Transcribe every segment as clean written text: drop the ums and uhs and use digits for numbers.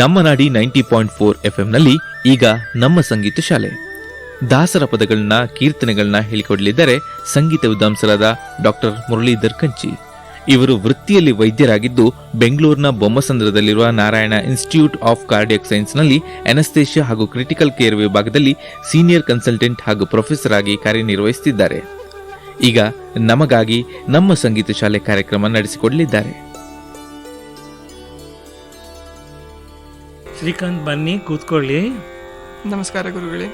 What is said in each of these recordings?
ನಮ್ಮ ನಾಡಿ 90.4 FM ಈಗ ನಮ್ಮ ಸಂಗೀತ ಶಾಲೆ. ದಾಸರ ಪದಗಳನ್ನ ಕೀರ್ತನೆಗಳನ್ನ ಹೇಳಿಕೊಡಲಿದ್ದಾರೆ ಸಂಗೀತ ವಿದ್ವಾಂಸರಾದ ಡಾಕ್ಟರ್ ಮುರಳೀಧರ್ ಕಂಚಿ. ಇವರು ವೃತ್ತಿಯಲ್ಲಿ ವೈದ್ಯರಾಗಿದ್ದು ಬೆಂಗಳೂರಿನ ಬೊಮ್ಮಸಂದ್ರದಲ್ಲಿರುವ ನಾರಾಯಣ ಇನ್ಸ್ಟಿಟ್ಯೂಟ್ ಆಫ್ ಕಾರ್ಡಿಯಾಕ್ ಸೈನ್ಸ್ನಲ್ಲಿ ಅನಸ್ತೇಷಿಯಾ ಹಾಗೂ ಕ್ರಿಟಿಕಲ್ ಕೇರ್ ವಿಭಾಗದಲ್ಲಿ ಸೀನಿಯರ್ ಕನ್ಸಲ್ಟೆಂಟ್ ಹಾಗೂ ಪ್ರೊಫೆಸರ್ ಆಗಿ ಕಾರ್ಯನಿರ್ವಹಿಸುತ್ತಿದ್ದಾರೆ. ಈಗ ನಮಗಾಗಿ ನಮ್ಮ ಸಂಗೀತ ಶಾಲೆ ಕಾರ್ಯಕ್ರಮ ನಡೆಸಿಕೊಡಲಿದ್ದಾರೆ. ಶ್ರೀಕಾಂತ್, ಬನ್ನಿ ಕೂತ್ಕೊಳ್ಳಿ. ನಮಸ್ಕಾರ ಗುರುಗಳೇ.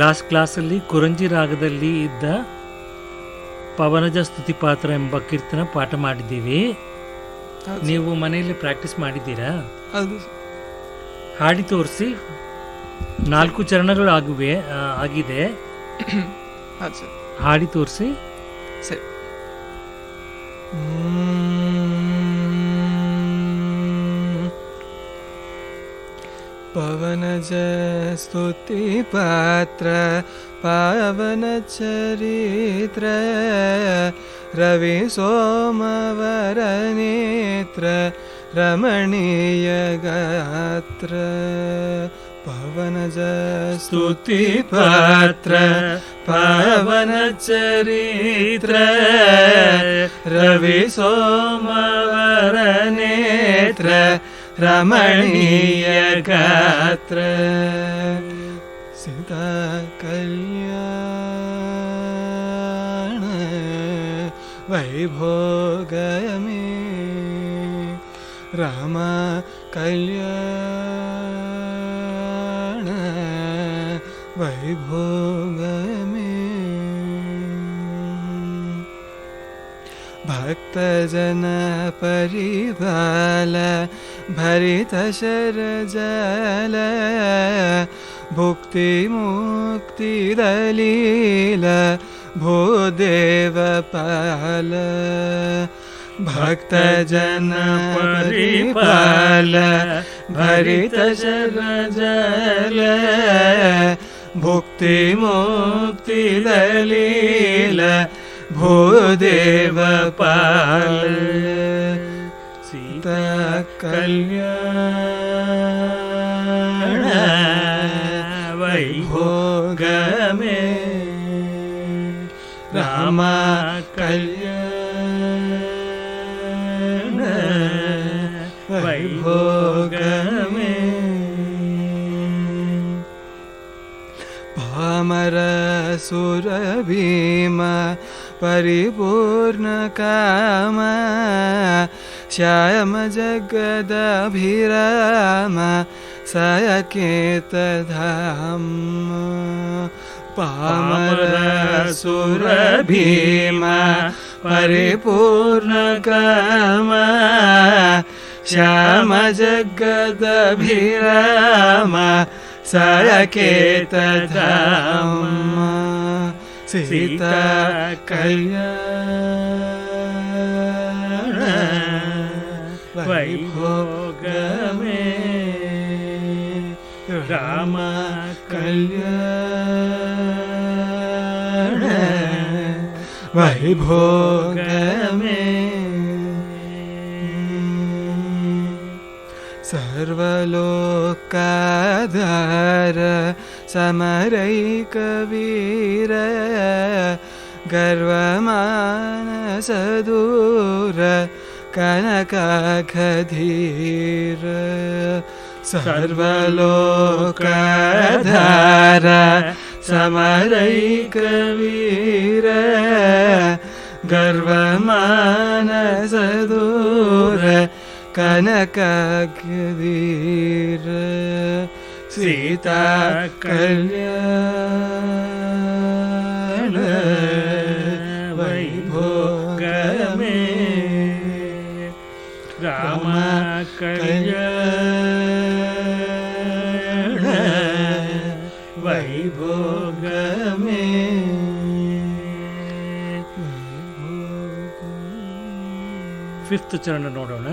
ಲಾಸ್ಟ್ ಕ್ಲಾಸಲ್ಲಿ ಕುರಂಜಿ ರಾಗದಲ್ಲಿ ಇದ್ದ ಪವನಜ ಸ್ತುತಿ ಪಾತ್ರ ಎಂಬ ಕೀರ್ತನ ಪಾಠ ಮಾಡಿದ್ದೀವಿ. ನೀವು ಮನೆಯಲ್ಲಿ ಪ್ರಾಕ್ಟೀಸ್ ಮಾಡಿದ್ದೀರಾ? ಹಾಡಿ ತೋರಿಸಿ. 4 ಚರಣಗಳು ಆಗಿದೆ. ಹಾಡಿ ತೋರಿಸಿ. ಸರಿ. ಪವನಜ ಸ್ತುತಿ ಪಾತ್ರ ಪಾವನ ಚರಿತ್ರ ರವಿ ಸೋಮವರ ನೇತ್ರ ರಮಣೀಯ ಗಾತ್ರ. ಪವನಜ ಸ್ತುತಿ ಪಾತ್ರ ಪಾವನ ಚರಿತ್ರ ರವಿ ಸೋಮವರ ನೇತ್ರ ರಮಣೀಯ ಗಾತ್ರ. ಸೀತಾ ಕಲ್ಯಾಣ ವೈಭೋಗಮೇ ರಾಮ ಕಲ್ಯಾಣ ವೈಭೋಗಮೇ. ಭಕ್ತಜನ ಪರಿಪಾಲ ಭರಿತ ಶರಜಲ ಭುಕ್ತಿ ಮುಕ್ತಿ ದಲೀಲ ಭೂದೇವ ಪಾಲ. ಭಕ್ತಜನ ಪರಿಪಾಲ ಭರಿತ ಶರಜಲ ಭುಕ್ತಿ ಮುಕ್ತಿ ದಲೀಲ ಭೂದೇವ ಪಾಲ. ಸೀತಾ ಕಲ್ಯಾಣ ವೈಭೋಗಮೇ ರಾಮ ಕಲ್ಯಾಣ ವೈಭೋಗಮೇ. ಪಾಮರ ಸುರ ಭೀಮ ಪರಿಪೂರ್ಣ ಕಾಮ ಶ್ಯಾಮ ಜಗದಭಿರಾಮ ಸಯಕೇತ ಧಾಮ. ಪಾಮರ ಸುರ ಭೀಮ ಪರಿಪೂರ್ಣ ಕಾಮ ಶ್ಯಾಮ ಜಗದಭಿರಾಮ ಸಯಕೇತ ಧಾಮ. ಸೀತಾ ಕಲ್ಯಾಣ ವೈಭೋಗಮೇ ರಾಮ ಕಲ್ಯಾಣ ವೈಭೋಗಮೇ. ಸರ್ವಲೋಕಾಧಾರ ಸಮರೈಕ ವೀರ ಗರ್ವಮಾನಸ ದೂರ ಕನಕಾಖಧೀರ. ಸರ್ವಲೋಕಾಧಾರ ಸಮರೈಕ ವೀರ ಗರ್ವಮಾನಸ ದೂರ ಕನಕಾಖಧೀರ. ಸೀತಾ ಕಲ್ಯಾಣ ವೈಭೋಗಮೇ ರಾಮ ಕಲ್ಯಾಣ ವೈಭೋಗಮೇ. 5th ಚರಣ ನೋಡೋಣ.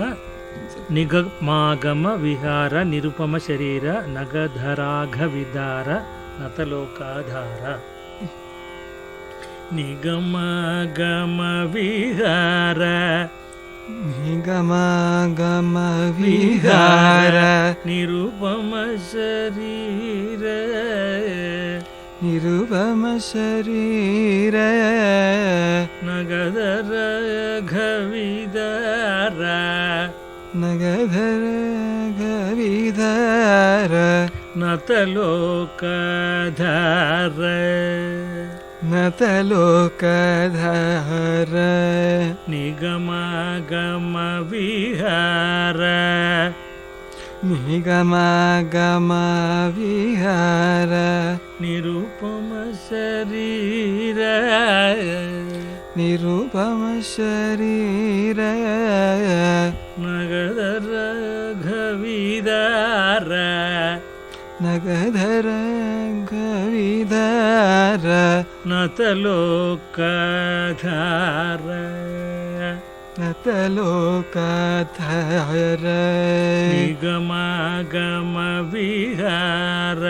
ನಿಗಮಾಗಮ ವಿಹಾರ ನಿರುಪಮ ಶರೀರ ನಗಧರಾಘ ವಿದಾರ ನತಲೋಕಾಧಾರ. ನಿಗಮ ಗಮ ವಿಹಾರ ನಿಗಮ ಗಮ ವಿಹಾರ ನಿರುಪಮ ಶರೀರ ನಿರುಪಮ ಶರೀರ ನಗದರ ಘವಿದಾರ ನಗಧರ ಗವಿಧಾರ ನತಲೋಕಧಾರ ನತಲೋಕಧಾರ ನಿಗಮ ಗಮ ವಿಹಾರ ನಿಗಮ ಗಮ ವಿಹಾರ ನಿರುಪಮ ಶರೀರ ನಿರುಪಮ ಶರೀರ ನಗದರ ಘವಿದಾರ ನಗಧರ ಗವಿಧಾರ ನತಲೋಕಧಾರ ನತಲೋಕಧಾರ ನಿಗಮ ಗಮ ವಿಹಾರ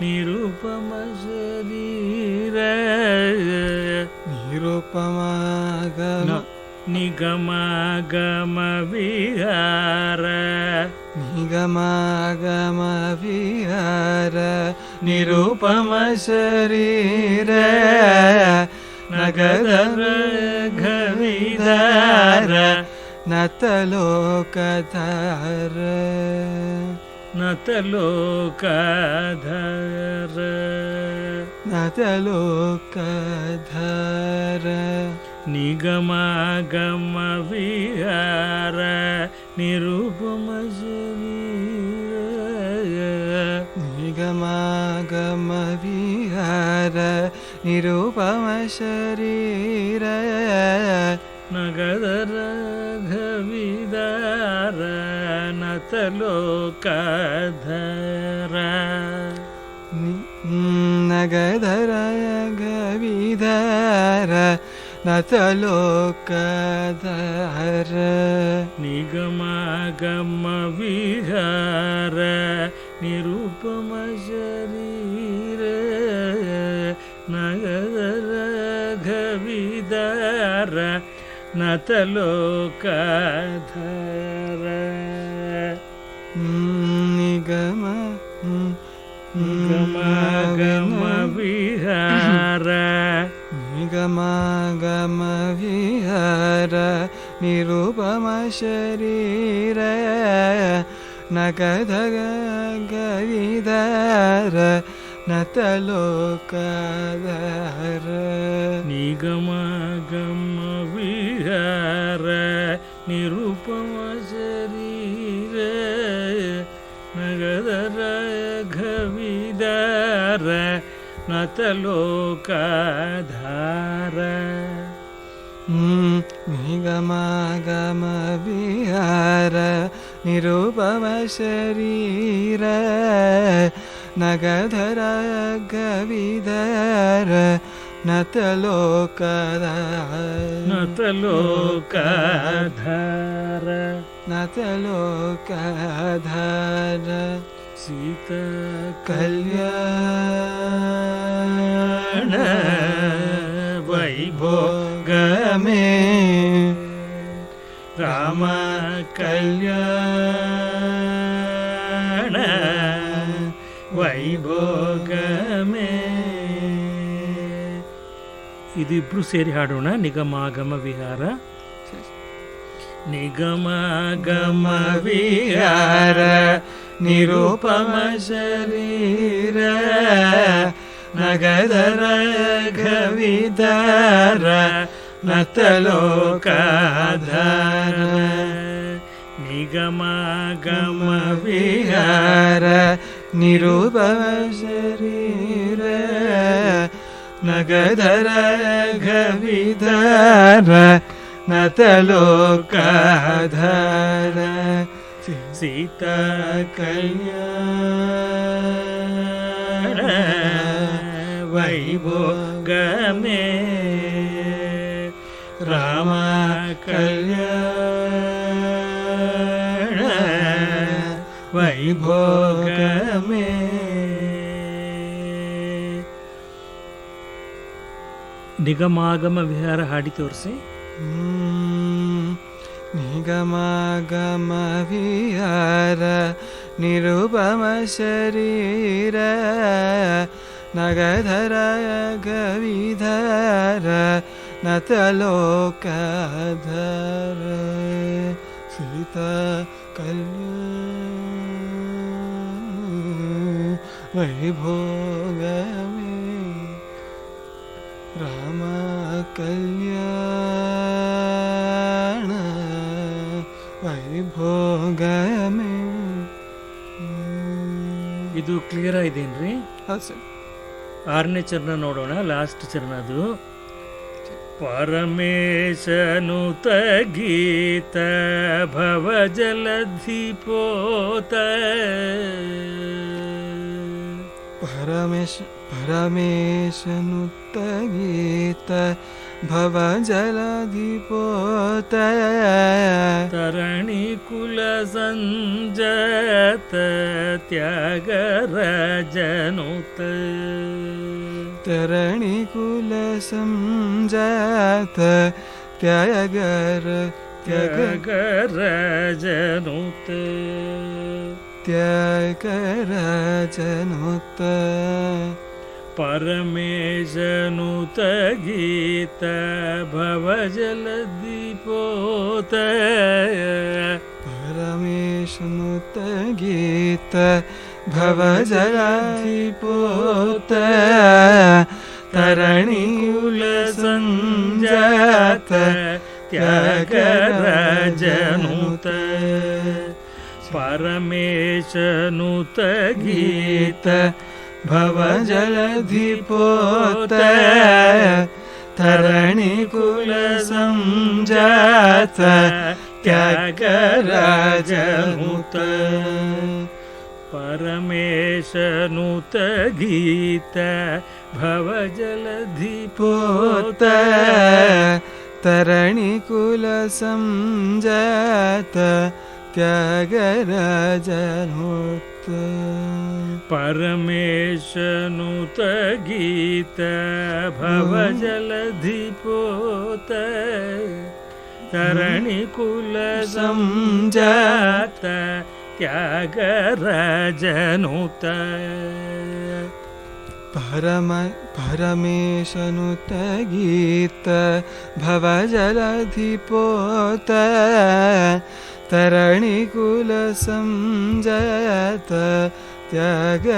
ನಿರುಪಮ ಶರೀರ ನಿರುಪಮ ಗಮ ನಿಗಮ ಗಮ ವಿಹಾರ ನಿಗಮ ಗಮ ವಿಹಾರ ನಿರುಪಮ ಶರೀರ ನಗಧರ ಗವಿಧಾರ ನತಲೋಕಧಾರ ನತಲೋಕಧಾರ ನತಲೋಕಧಾರ ನಿಗಮ ಗಮ ವಿಹಾರ ನಿರುಪಮ ಶರೀರ ನಿಗಮ ಗಮ ವಿಹಾರ ನಿರುಪಮ ಶರೀರ ನಗದರ ಘವಿದಾರ ನತಲೋಕಧಾರ ನಗಧರ ಗವಿಧಾರ ನತಲೋಕಧಾರ ನಿಗಮ ಗಮ ವಿಹಾರ ನಿರುಪಮ ಶರೀರ ನಗದರ ಘವಿದಾರ ನತಲೋಕಧಾರ ನಿಗಮ ನಿಗಮ ಗಮ ವಿಹಾರ ನಿಗಮ ಗಮ ವಿಹಾರ ನಿರುಪಮ ಶರೀರ ನಗಧರ ಗವಿಧಾರ ನತಲೋಕಧಾರ ನಿಗಮ ಗಮ ವಿಹಾರ ನಿರುಪಮ ಶರೀರ ನಗದರ ಘವಿದಾರ ನತಲೋಕಧಾರ ನಿಗಮ ಗಮ ವಿಹಾರ ನಿರುಪಮ ಶರೀರ ನಗಧರ ಗವಿಧಾರ ನತಲೋಕಧಾರ ನತಲೋಕಧಾರ ನತಲೋಕಧಾರ ಸೀತಾ ಕಲ್ಯಾಣ ವೈಭೋಗ ಗಮೇ ರಾಮ ಕಲ್ಯಾಣ ವೈಭೋಗಮೇ. ಇದಿಬ್ರು ಸೇರಿ ಹಾಡೋಣ. ನಿಗಮ ಗಮ ವಿಹಾರ. ನಿಗಮ ಗಮ ವಿಹಾರ ನಿರುಪಮ ಶರೀರ ನಗದರ ಘವಿದಾರ ನತಲೋಕಧಾರ ನಿಗಮ ಗಮ ವಿಹಾರ ನಿರುಪಮ ಶರೀರ ನಗಧರ ಘವಿಧಾರ ನತಲೋಕಧಾರ ಸೀತಾ ಕಲ್ಯಾಣ ವೈಭೋಗಮೇ ರಾಮ ಕಲ್ಯಾಣ ವೈಭೋಗಮೇ. ನಿಗಮಾಗಮ ವಿಹಾರ ಹಾಡಿ ತೋರಿಸಿ. ನಿಗಮಾಗಮ ವಿಹಾರ ನಿರುಪಮ ಶರೀರ ನಗಧರ ಗವಿಧರ ನತಲೋಕಧರ ಸೀತಾ ಕಲ್ಯಾಣ ವೈಭೋಗಮೇ ರಾಮ ಕಲ್ಯಾಣ ವೈಭೋಗಮೇ. ಇದು ಕ್ಲಿಯರ್ ಆಗಿದೇನ್ರಿ? ಹೌದು ಸರ್. 6ನೇ ಚರಣ ನೋಡೋಣ, ಲಾಸ್ಟ್ ಚರಣ ಅದು. ಪರಮೇಶನು ತಗೀತ ಭವ ಜಲಧಿಪೋತ ಪರಮೇಶನು ತಗೀತ ಭವ ಜಲಧಿಪೋತ ತರಣಿ ಕುಲ ಸಂಜಾತ ತ್ಯಾಗರಾಜನುತ ತರಣಿ ಕುಲ ಸಂಜಾತ ತ್ಯಾಗರಾಜನುತ ತ್ಯಾಗರಾಜನುತ ಪರಮೇಶನುತ ಗೀತ ಭವ ಜಲಧಿಪೋತ ಪರಮೇಶನುತ ಗೀತ ಭವ ಜಲಧಿಪೋತ ತರಣಿ ಕುಲ ಸಂಜಾತ ತ್ಯಾಗರಾಜನುತ ಪರಮೇಶನುತ ಗೀತ ಭವ ಜಲಧಿಪೋತ ತರಣಿ ಕುಲ ಸಂಜಾತ ತ್ಯಾಗರಾಜನುತ ಪರಮೇಶನುತ ಗೀತ ಭವ ಜಲಧಿಪೋತ ತರಣಿ ಕುಲ ಸಂಜಾತ ತ್ಯಾಗರಾಜನುತ ಪರಮೇಶನುತ ಗೀತ ಭವ ಜಲಧಿಪೋತ ತರಣಿ ಕುಲ ಸಂಜಾತ ತ್ಯಾಗರಾಜನುತ ಪರಮೇಶನುತ ಗೀತ ಭವ ಜಲಧಿಪೋತ ತರಣಿ ಕುಲ ಸಂಜಾತ ತ್ಯಾಗರಾಜನುತ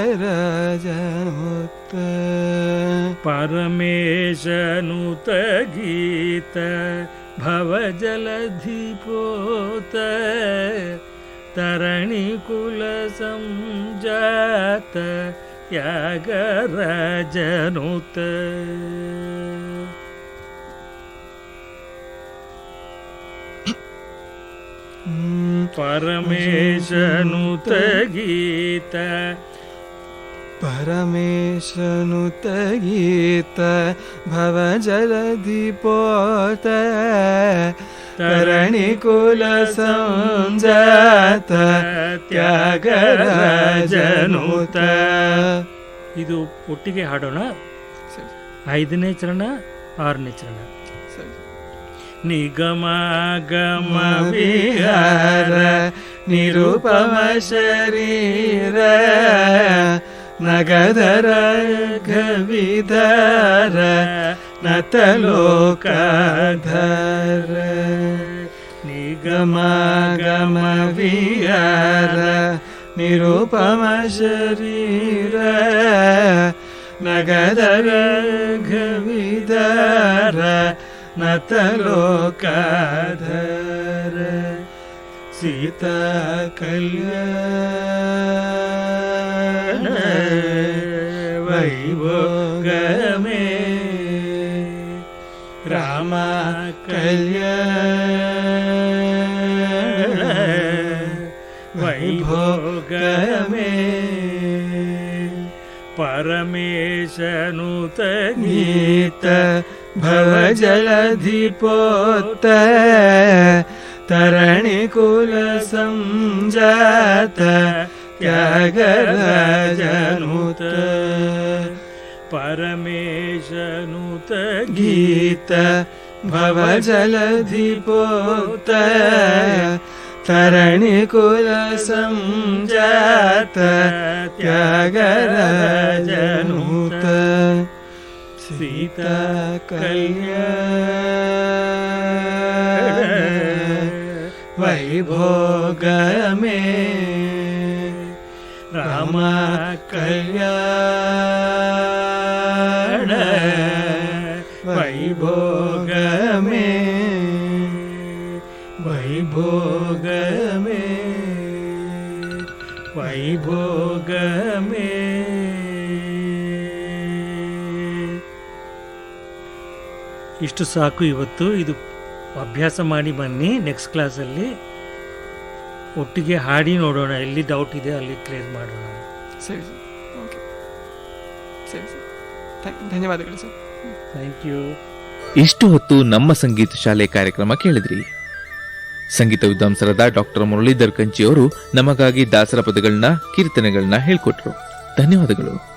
ಪರಮೇಶನುತ ಗೀತ ಭವ ಜಲಧಿಪೋತ ತರಣಿ ಕುಲ ಸಂಜಾತ ತ್ಯಾಗರಾಜನುತ ಪರಮೇಶನುತ ಗೀತ ಪರಮೇಶನುತ ಗೀತ ಭವ ಜಲಧಿಪೋತ ತರಣಿ ಕುಲ ಸಂಜಾತ ತ್ಯಾಗರಾಜನುತ. ಇದು ಒಟ್ಟಿಗೆ ಹಾಡೋಣ. 5ನೇ ಚರಣ 6ನೇ ಚರಣ. ನಿಗಮಾಗಮ ವಿಹಾರ ನಿರುಪಮ ಶರೀರ ನಗಧರ ಗವಿಧರ ನತಲೋಕಧರ ನಿಗಮಾಗಮ ವಿಹಾರ ನಿರುಪಮ ಶರೀರ ನಗಧರ ಗವಿಧರ ನತಲೋಕಧರ ಸೀತಾ ಕಲ್ಯಾಣ ವೈಭೋಗಮೇ ರಾಮ ಕಲ್ಯಾಣ ವೈಭೋಗಮೇ ಪರಮೇಶನುತ ಗೀತ ಭವ ಜಲಧಿಪೋತ ತರಣಿ ಕುಲ ಸಂಜಾತ ತ್ಯಾಗರಾಜನುತ ಪರಮೇಶನುತ ಗೀತ ಭವ ಜಲಧಿ ಪೋತ ತರಣಿ ಕುಲ ಸಂಜಾತ ತ್ಯಾಗರಾಜನೂತ ಸೀತಾ ಕಲ್ಯಾಣ ವೈಭೋಗ ಮೇ ರಾಮ ಕಲ್ಯಾಣ ವೈಭೋಗ ಮೇ ವೈಭೋಗ ಮೇ ವೈಭೋಗ ಮೇ. ಇಷ್ಟು ಸಾಕು ಇವತ್ತು. ಇದು ಅಭ್ಯಾಸ ಮಾಡಿ ಬನ್ನಿ. ನೆಕ್ಸ್ಟ್ ಕ್ಲಾಸಲ್ಲಿ ಒಟ್ಟಿಗೆ ಹಾಡಿ ನೋಡೋಣ. ಎಲ್ಲಿ ಡೌಟ್ ಇದೆ ಅಲ್ಲಿ ಕ್ಲಿಯರ್ ಮಾಡೋಣ. ಸರಿ ಸರ್, ಓಕೆ, ಸರಿ ಸರ್, ಧನ್ಯವಾದಗಳು ಸರ್. Thank you. ಇಷ್ಟು ಹೊತ್ತು ನಮ್ಮ ಸಂಗೀತ ಶಾಲೆ ಕಾರ್ಯಕ್ರಮ ಕೇಳಿದ್ರಿ. ಸಂಗೀತ ವಿದ್ವಾಂಸರಾದ ಡಾಕ್ಟರ್ ಮುರಳೀಧರ್ ಕಂಚಿ ಅವರು ನಮಗಾಗಿ ದಾಸರ ಪದಗಳನ್ನ, ಕೀರ್ತನೆಗಳನ್ನ ಹೇಳ್ಕೊಟ್ರು. ಧನ್ಯವಾದಗಳು.